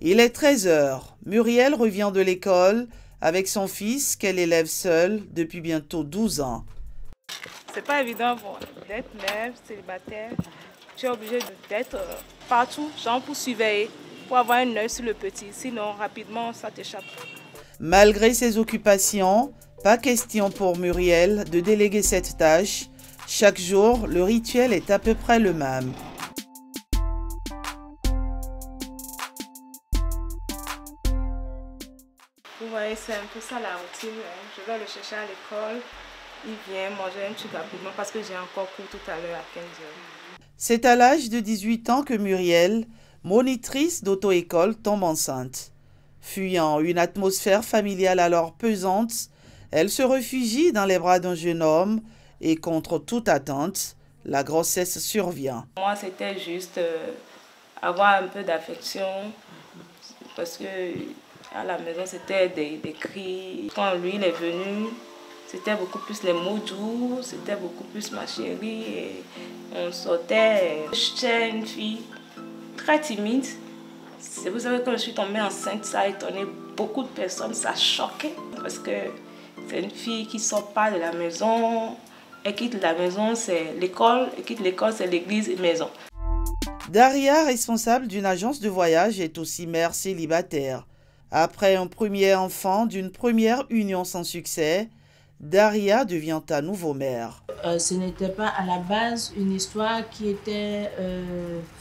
Il est 13 heures. Muriel revient de l'école avec son fils qu'elle élève seule depuis bientôt 12 ans. C'est pas évident d'être mère, célibataire. Tu es obligé d'être partout, genre pour surveiller, pour avoir un œil sur le petit. Sinon, rapidement, ça t'échappe. Malgré ses occupations, pas question pour Muriel de déléguer cette tâche. Chaque jour, le rituel est à peu près le même. Vous voyez, c'est un peu ça la routine. Je vais le chercher à l'école. Il vient manger un truc rapidement parce que j'ai encore cours tout à l'heure à 15 heures. C'est à l'âge de 18 ans que Muriel, monitrice d'auto-école, tombe enceinte. Fuyant une atmosphère familiale alors pesante, elle se réfugie dans les bras d'un jeune homme et contre toute attente, la grossesse survient. Moi, c'était juste avoir un peu d'affection parce que à la maison, c'était des cris. Quand lui, il est venu, c'était beaucoup plus les mots doux, c'était beaucoup plus ma chérie. Et on sortait. J'étais une fille très timide. Vous savez, quand je suis tombée enceinte, ça a étonné beaucoup de personnes, ça a choqué. Parce que c'est une fille qui ne sort pas de la maison. Elle quitte la maison, c'est l'école. Elle quitte l'école, c'est l'église et maison. Daria, responsable d'une agence de voyage, est aussi mère célibataire. Après un premier enfant d'une première union sans succès, Daria devient à nouveau mère. Ce n'était pas à la base une histoire qui était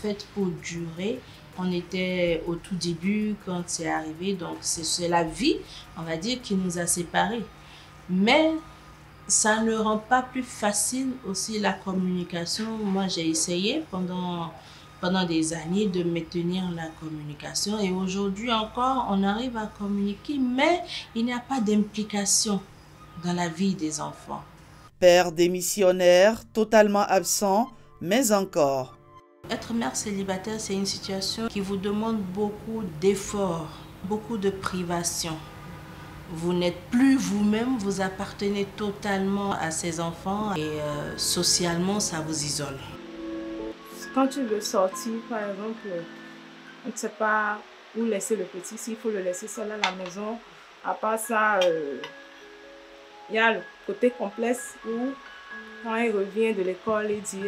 faite pour durer. On était au tout début quand c'est arrivé, donc c'est la vie, on va dire, qui nous a séparés. Mais ça ne rend pas plus facile aussi la communication. Moi, j'ai essayé pendant des années de maintenir la communication et aujourd'hui encore, on arrive à communiquer, mais il n'y a pas d'implication dans la vie des enfants. Père démissionnaire, totalement absent, mais encore. Être mère célibataire, c'est une situation qui vous demande beaucoup d'efforts, beaucoup de privations. Vous n'êtes plus vous-même, vous appartenez totalement à ces enfants et socialement, ça vous isole. Quand tu veux sortir, par exemple, on ne sait pas où laisser le petit, s'il faut le laisser seul à la maison. À part ça, il y a le côté complexe où, quand il revient de l'école, il dit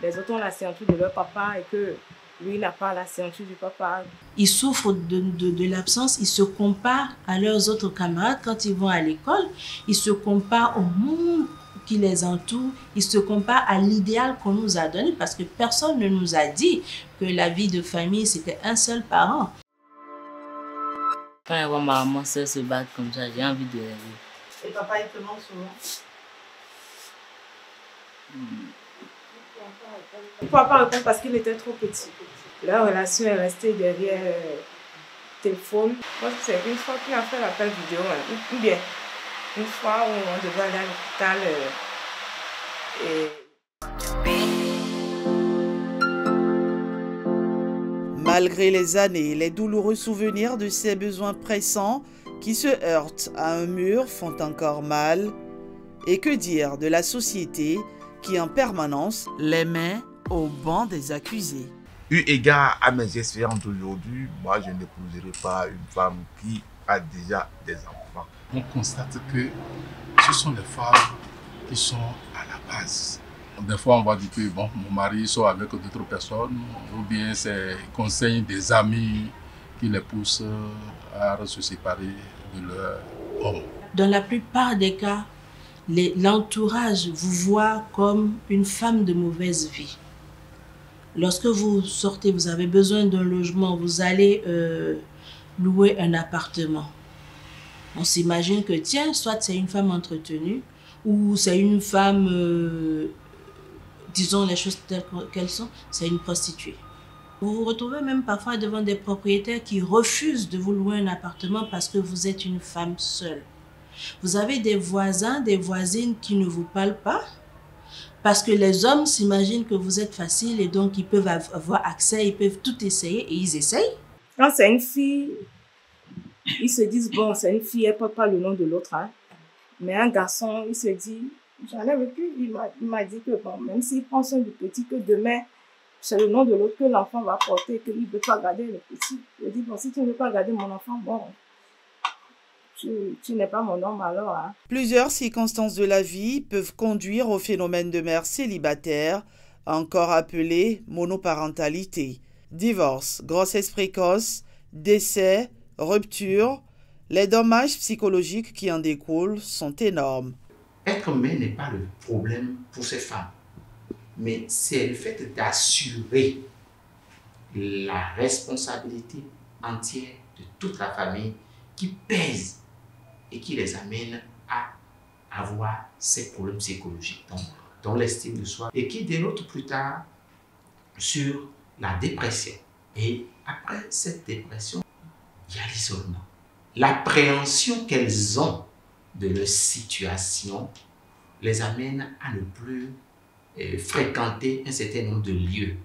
les autres ont la ceinture de leur papa et que lui n'a pas la ceinture du papa. Ils souffrent de l'absence, ils se comparent à leurs autres camarades quand ils vont à l'école, ils se comparent au monde qui les entoure, ils se comparent à l'idéal qu'on nous a donné parce que personne ne nous a dit que la vie de famille c'était un seul parent. Quand je vois ma maman seule se battre comme ça, j'ai envie de rêver. Et papa, il te manque souvent? Il ne pouvait pas répondre parce qu'il était trop petit. La relation est restée derrière le téléphone. Moi, c'est une fois qu'il a fait l'appel vidéo, ou bien une fois où on devait aller à l'hôpital. Malgré les années, les douloureux souvenirs de ces besoins pressants qui se heurtent à un mur font encore mal. Et que dire de la société qui en permanence les met au banc des accusés? Eu égard à mes expériences d'aujourd'hui, moi je n'épouserai pas une femme qui a déjà des enfants. On constate que ce sont les femmes qui sont à la base. Des fois, on va dire que bon, mon mari sort avec d'autres personnes, ou bien c'est conseil des amis qui les poussent à se séparer de leur homme. Dans la plupart des cas, l'entourage vous voit comme une femme de mauvaise vie. Lorsque vous sortez, vous avez besoin d'un logement, vous allez louer un appartement. On s'imagine que, tiens, soit c'est une femme entretenue, ou c'est une femme, disons les choses telles qu'elles sont, c'est une prostituée. Vous vous retrouvez même parfois devant des propriétaires qui refusent de vous louer un appartement parce que vous êtes une femme seule. Vous avez des voisins, des voisines qui ne vous parlent pas parce que les hommes s'imaginent que vous êtes facile et donc ils peuvent avoir accès, ils peuvent tout essayer et ils essayent. Quand c'est une fille, ils se disent, bon, c'est une fille, elle ne porte pas le nom de l'autre. Hein. Mais un garçon, il se dit, j'en ai vécu, il m'a dit que bon, même s'il prend soin du petit, que demain, c'est le nom de l'autre que l'enfant va porter, qu'il ne veut pas garder le petit. Je dis, bon, si tu ne veux pas garder mon enfant, bon, tu n'es pas mon homme alors. Hein. Plusieurs circonstances de la vie peuvent conduire au phénomène de mère célibataire, encore appelé monoparentalité. Divorce, grossesse précoce, décès, rupture, les dommages psychologiques qui en découlent sont énormes. Être mère n'est pas le problème pour ces femmes, mais c'est le fait d'assurer la responsabilité entière de toute la famille qui pèse et qui les amène à avoir ces problèmes psychologiques, dont l'estime de soi, et qui dénote plus tard sur la dépression. Et après cette dépression, il y a l'isolement. L'appréhension qu'elles ont de leur situation les amène à ne plus fréquenter un certain nombre de lieux.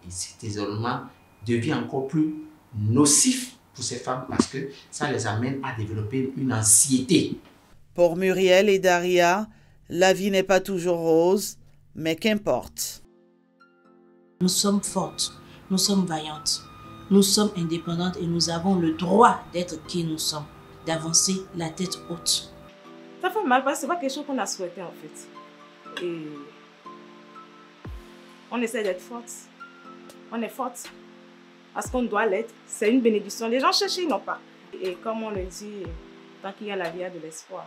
Et cet isolement devient encore plus nocif pour ces femmes parce que ça les amène à développer une anxiété. Pour Muriel et Daria, la vie n'est pas toujours rose, mais qu'importe. Nous sommes fortes, nous sommes vaillantes, nous sommes indépendantes et nous avons le droit d'être qui nous sommes, d'avancer la tête haute. Ça fait mal parce que ce n'est pas quelque chose qu'on a souhaité en fait. Et on essaie d'être forte. On est forte parce qu'on doit l'être. C'est une bénédiction. Les gens cherchent, ils n'ont pas. Et comme on le dit, tant qu'il y a la vie, il y a de l'espoir.